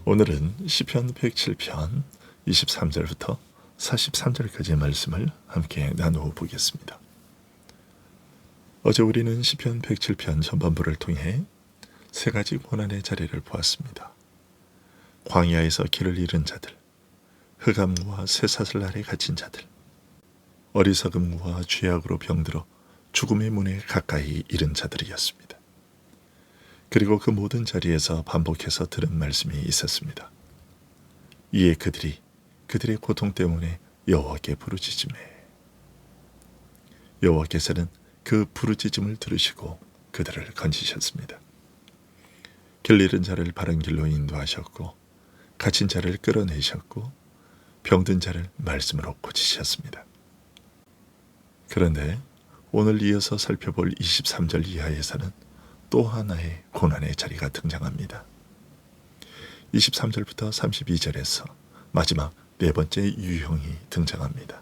오늘은 시편 107편 23절부터 43절까지의 말씀을 함께 나누어 보겠습니다. 어제 우리는 시편 107편 전반부를 통해 세 가지 고난의 자리를 보았습니다. 광야에서 길을 잃은 자들, 흑암과 쇠사슬 아래 갇힌 자들, 어리석음과 죄악으로 병들어 죽음의 문에 가까이 이른 자들이었습니다. 그리고 그 모든 자리에서 반복해서 들은 말씀이 있었습니다. 이에 그들이 그들의 고통 때문에 여호와께 부르짖으매, 여호와께서는 그 부르짖음을 들으시고 그들을 건지셨습니다. 길 잃은 자를 바른 길로 인도하셨고, 갇힌 자를 끌어내셨고, 병든 자를 말씀으로 고치셨습니다. 그런데 오늘 이어서 살펴볼 23절 이하에서는 또 하나의 고난의 자리가 등장합니다. 23절부터 32절에서 마지막 네 번째 유형이 등장합니다.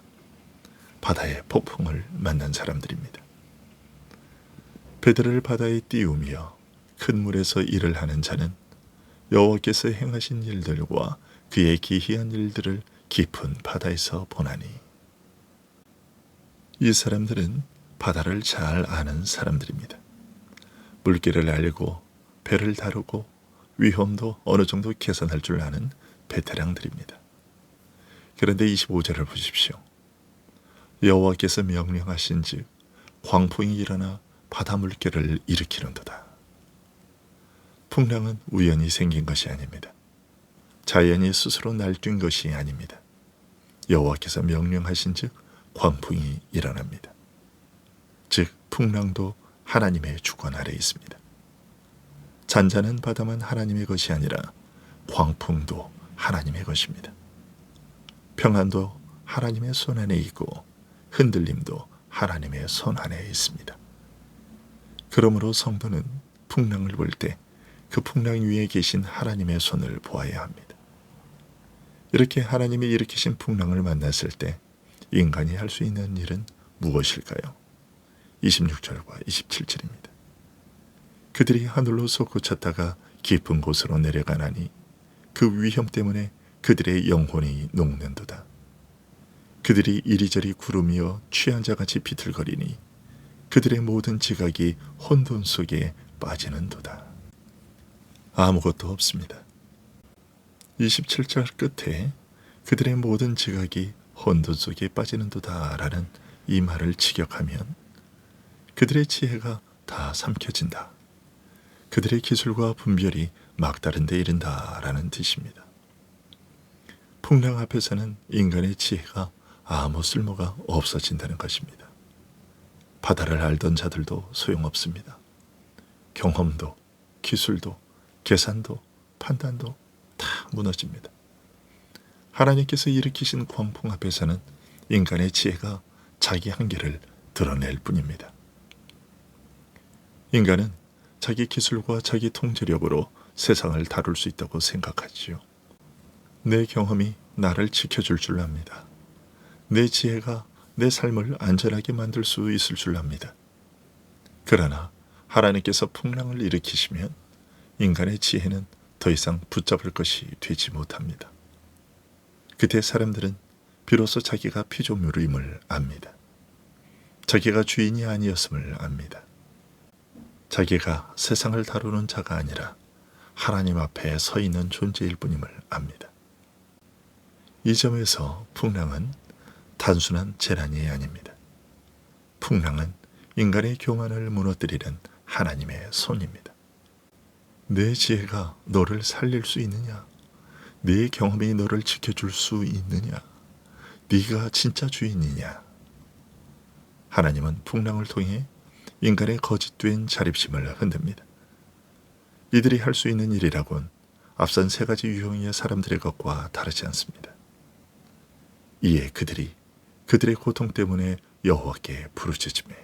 바다의 폭풍을 만난 사람들입니다. 배들을 바다에 띄우며 큰 물에서 일을 하는 자는 여호와께서 행하신 일들과 그의 기이한 일들을 깊은 바다에서 보나니, 이 사람들은 바다를 잘 아는 사람들입니다. 물길을 알고 배를 다루고 위험도 어느 정도 계산할 줄 아는 베테랑들입니다. 그런데 25절을 보십시오. 여호와께서 명령하신즉 광풍이 일어나 바다 물결을 일으키는도다. 풍랑은 우연히 생긴 것이 아닙니다. 자연이 스스로 날뛴 것이 아닙니다. 여호와께서 명령하신즉 광풍이 일어납니다. 즉 풍랑도 하나님의 주권 아래 있습니다. 잔잔한 바다만 하나님의 것이 아니라 광풍도 하나님의 것입니다. 평안도 하나님의 손 안에 있고 흔들림도 하나님의 손 안에 있습니다. 그러므로 성도는 풍랑을 볼 때 그 풍랑 위에 계신 하나님의 손을 보아야 합니다. 이렇게 하나님이 일으키신 풍랑을 만났을 때 인간이 할 수 있는 일은 무엇일까요? 26절과 27절입니다. 그들이 하늘로 솟구쳤다가 깊은 곳으로 내려가나니 그 위험 때문에 그들의 영혼이 녹는도다. 그들이 이리저리 구르며 취한 자같이 비틀거리니 그들의 모든 지각이 혼돈 속에 빠지는도다. 아무것도 없습니다. 27절 끝에 그들의 모든 지각이 혼돈 속에 빠지는도다 라는 이 말을 직역하면 그들의 지혜가 다 삼켜진다, 그들의 기술과 분별이 막다른 데 이른다 라는 뜻입니다. 풍랑 앞에서는 인간의 지혜가 아무 쓸모가 없어진다는 것입니다. 바다를 알던 자들도 소용없습니다. 경험도, 기술도, 계산도, 판단도 다 무너집니다. 하나님께서 일으키신 광풍 앞에서는 인간의 지혜가 자기 한계를 드러낼 뿐입니다. 인간은 자기 기술과 자기 통제력으로 세상을 다룰 수 있다고 생각하지요. 내 경험이 나를 지켜줄 줄 압니다. 내 지혜가 내 삶을 안전하게 만들 수 있을 줄 압니다. 그러나 하나님께서 풍랑을 일으키시면 인간의 지혜는 더 이상 붙잡을 것이 되지 못합니다. 그때 사람들은 비로소 자기가 피조물임을 압니다. 자기가 주인이 아니었음을 압니다. 자기가 세상을 다루는 자가 아니라 하나님 앞에 서 있는 존재일 뿐임을 압니다. 이 점에서 풍랑은 단순한 재난이 아닙니다. 풍랑은 인간의 교만을 무너뜨리는 하나님의 손입니다. 내 지혜가 너를 살릴 수 있느냐? 내 경험이 너를 지켜줄 수 있느냐? 네가 진짜 주인이냐? 하나님은 풍랑을 통해 인간의 거짓된 자립심을 흔듭니다. 이들이 할 수 있는 일이라곤 앞선 세 가지 유형의 사람들의 것과 다르지 않습니다. 이에 그들이 그들의 고통 때문에 여호와께 부르짖으매,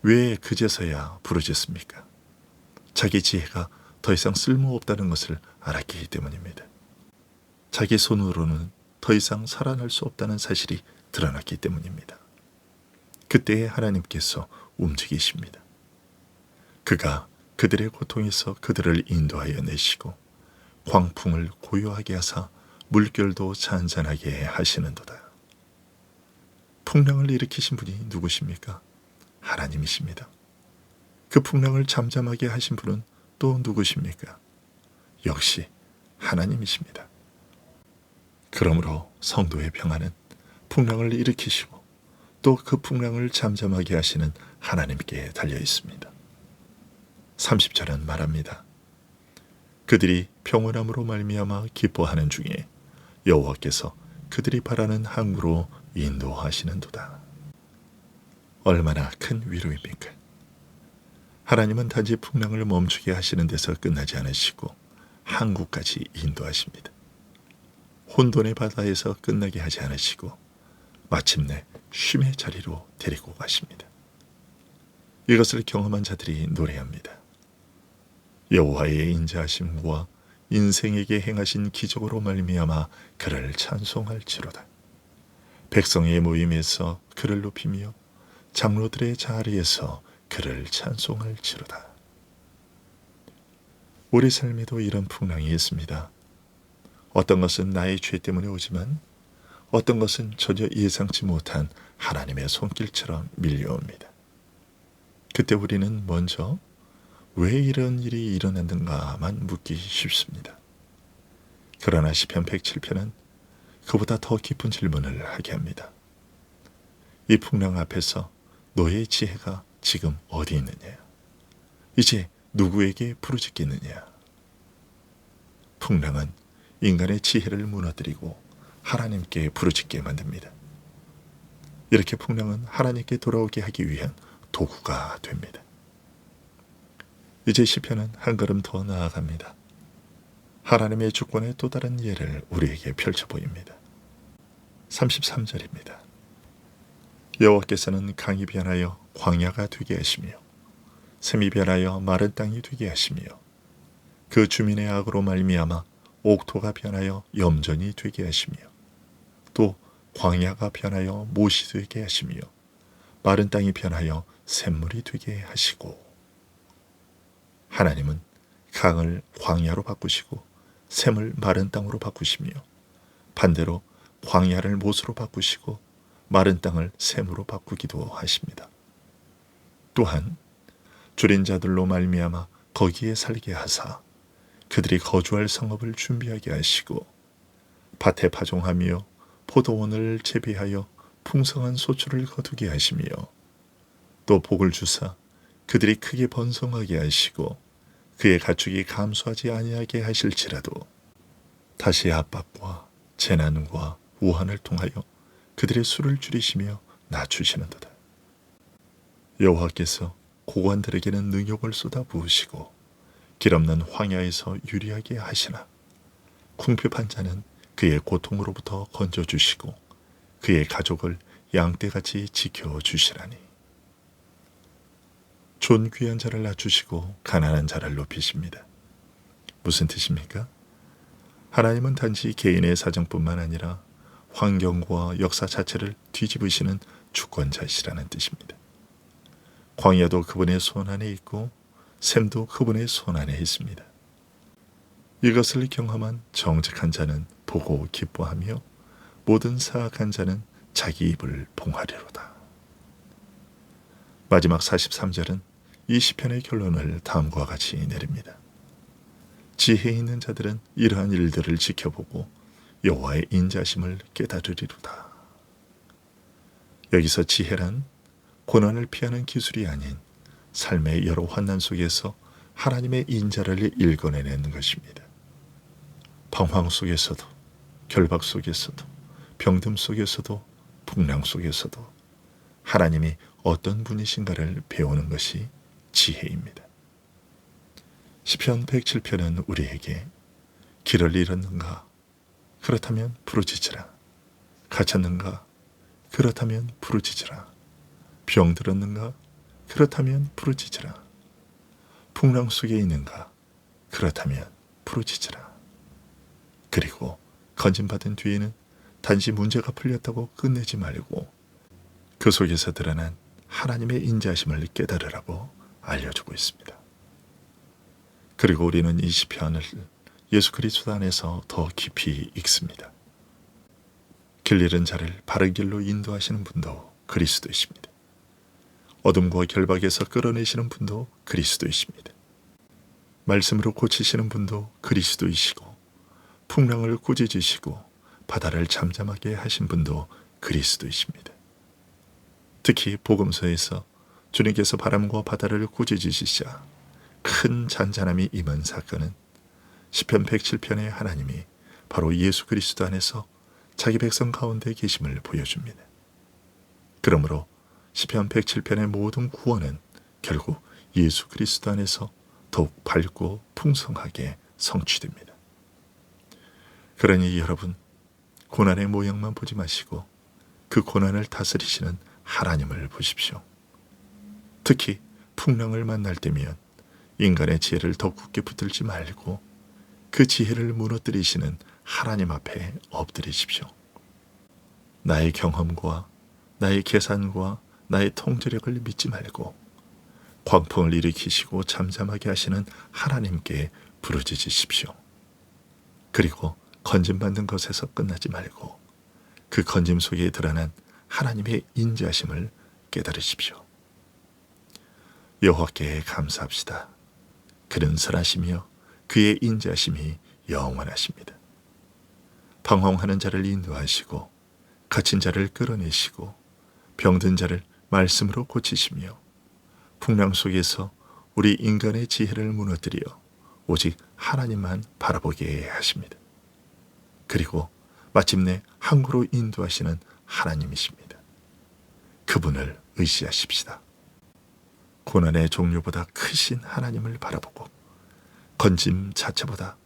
왜 그제서야 부르짖습니까? 자기 지혜가 더 이상 쓸모없다는 것을 알았기 때문입니다. 자기 손으로는 더 이상 살아날 수 없다는 사실이 드러났기 때문입니다. 그때에 하나님께서 움직이십니다. 그가 그들의 고통에서 그들을 인도하여 내시고 광풍을 고요하게 하사 물결도 잔잔하게 하시는도다. 풍랑을 일으키신 분이 누구십니까? 하나님이십니다. 그 풍랑을 잠잠하게 하신 분은 또 누구십니까? 역시 하나님이십니다. 그러므로 성도의 평안은 풍랑을 일으키시고 또 그 풍랑을 잠잠하게 하시는 하나님께 달려 있습니다. 30절은 말합니다. 그들이 평온함으로 말미암아 기뻐하는 중에 여호와께서 그들이 바라는 항구로 인도하시는도다. 얼마나 큰 위로입니까? 하나님은 단지 풍랑을 멈추게 하시는 데서 끝나지 않으시고 항구까지 인도하십니다. 혼돈의 바다에서 끝나게 하지 않으시고 마침내 쉼의 자리로 데리고 가십니다. 이것을 경험한 자들이 노래합니다. 여호와의 인자하심과 인생에게 행하신 기적으로 말미암아 그를 찬송할지로다. 백성의 모임에서 그를 높이며 장로들의 자리에서 그를 찬송할지로다. 우리 삶에도 이런 풍랑이 있습니다. 어떤 것은 나의 죄 때문에 오지만 어떤 것은 전혀 예상치 못한 하나님의 손길처럼 밀려옵니다. 그때 우리는 먼저 왜 이런 일이 일어났는가만 묻기 쉽습니다. 그러나 시편 107편은 그보다 더 깊은 질문을 하게 합니다. 이 풍랑 앞에서 너의 지혜가 지금 어디 있느냐? 이제 누구에게 부르짖겠느냐? 풍랑은 인간의 지혜를 무너뜨리고 하나님께 부르짖게 만듭니다. 이렇게 풍랑은 하나님께 돌아오게 하기 위한 도구가 됩니다. 이제 시편은 한 걸음 더 나아갑니다. 하나님의 주권의 또 다른 예를 우리에게 펼쳐 보입니다. 33절입니다. 여호와께서는 강이 변하여 광야가 되게 하시며 샘이 변하여 마른 땅이 되게 하시며 그 주민의 악으로 말미암아 옥토가 변하여 염전이 되게 하시며 또 광야가 변하여 못이 되게 하시며 마른 땅이 변하여 샘물이 되게 하시고. 하나님은 강을 광야로 바꾸시고 샘을 마른 땅으로 바꾸시며 반대로 광야를 못으로 바꾸시고 마른 땅을 샘으로 바꾸기도 하십니다. 또한 줄인 자들로 말미암아 거기에 살게 하사 그들이 거주할 성읍을 준비하게 하시고 밭에 파종하며 포도원을 재배하여 풍성한 소출을 거두게 하시며 또 복을 주사 그들이 크게 번성하게 하시고 그의 가축이 감소하지 아니하게 하실지라도 다시 압박과 재난과 우환을 통하여 그들의 수를 줄이시며 낮추시는도다. 여호와께서 고관들에게는 능욕을 쏟아 부으시고 길 없는 황야에서 유리하게 하시나 궁핍한 자는 그의 고통으로부터 건져주시고 그의 가족을 양떼같이 지켜주시라니. 존귀한 자를 낮추시고 가난한 자를 높이십니다. 무슨 뜻입니까? 하나님은 단지 개인의 사정뿐만 아니라 환경과 역사 자체를 뒤집으시는 주권자이시라는 뜻입니다. 광야도 그분의 손 안에 있고 샘도 그분의 손 안에 있습니다. 이것을 경험한 정직한 자는 보고 기뻐하며 모든 사악한 자는 자기 입을 봉하리로다. 마지막 43절은 이 시편의 결론을 다음과 같이 내립니다. 지혜 있는 자들은 이러한 일들을 지켜보고 여호와의 인자심을 깨달으리로다. 여기서 지혜란 고난을 피하는 기술이 아닌 삶의 여러 환난 속에서 하나님의 인자를 읽어내는 것입니다. 방황 속에서도, 결박 속에서도, 병듦 속에서도, 풍랑 속에서도 하나님이 어떤 분이신가를 배우는 것이 지혜입니다. 시편 107편은 우리에게 길을 잃었는가? 그렇다면 부르짖으라. 갇혔는가? 그렇다면 부르짖으라. 병들었는가? 그렇다면 부르짖으라. 풍랑 속에 있는가? 그렇다면 부르짖으라. 그리고 건진받은 뒤에는 단지 문제가 풀렸다고 끝내지 말고 그 속에서 드러난 하나님의 인자심을 깨달으라고 알려주고 있습니다. 그리고 우리는 이 시편을 예수 그리스도 안에서 더 깊이 익습니다. 길 잃은 자를 바른 길로 인도하시는 분도 그리스도이십니다. 어둠과 결박에서 끌어내시는 분도 그리스도이십니다. 말씀으로 고치시는 분도 그리스도이시고, 풍랑을 꾸짖으시고 바다를 잠잠하게 하신 분도 그리스도이십니다. 특히 복음서에서 주님께서 바람과 바다를 꾸짖으시자 큰 잔잔함이 임한 사건은 시편 107편의 하나님이 바로 예수 그리스도 안에서 자기 백성 가운데 계심을 보여줍니다. 그러므로 시편 107편의 모든 구원은 결국 예수 그리스도 안에서 더욱 밝고 풍성하게 성취됩니다. 그러니 여러분, 고난의 모양만 보지 마시고 그 고난을 다스리시는 하나님을 보십시오. 특히 풍랑을 만날 때면 인간의 지혜를 더 굳게 붙들지 말고 그 지혜를 무너뜨리시는 하나님 앞에 엎드리십시오. 나의 경험과 나의 계산과 나의 통제력을 믿지 말고 광풍을 일으키시고 잠잠하게 하시는 하나님께 부르짖으십시오. 그리고 건짐받는 것에서 끝나지 말고 그 건짐 속에 드러난 하나님의 인자하심을 깨달으십시오. 여호와께 감사합시다. 그는 선하시며 그의 인자하심이 영원하십니다. 방황하는 자를 인도하시고 갇힌 자를 끌어내시고 병든 자를 말씀으로 고치시며 풍랑 속에서 우리 인간의 지혜를 무너뜨려 오직 하나님만 바라보게 하십니다. 그리고 마침내 항구로 인도하시는 하나님이십니다. 그분을 의지하십시다. 고난의 종류보다 크신 하나님을 바라보고 건짐 자체보다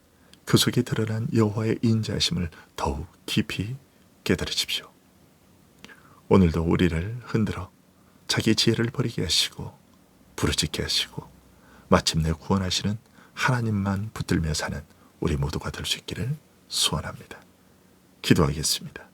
그 속에 드러난 여호와의 인자하심을 더욱 깊이 깨달으십시오. 오늘도 우리를 흔들어 자기 지혜를 버리게 하시고 부르짖게 하시고 마침내 구원하시는 하나님만 붙들며 사는 우리 모두가 될 수 있기를 소원합니다. 기도하겠습니다.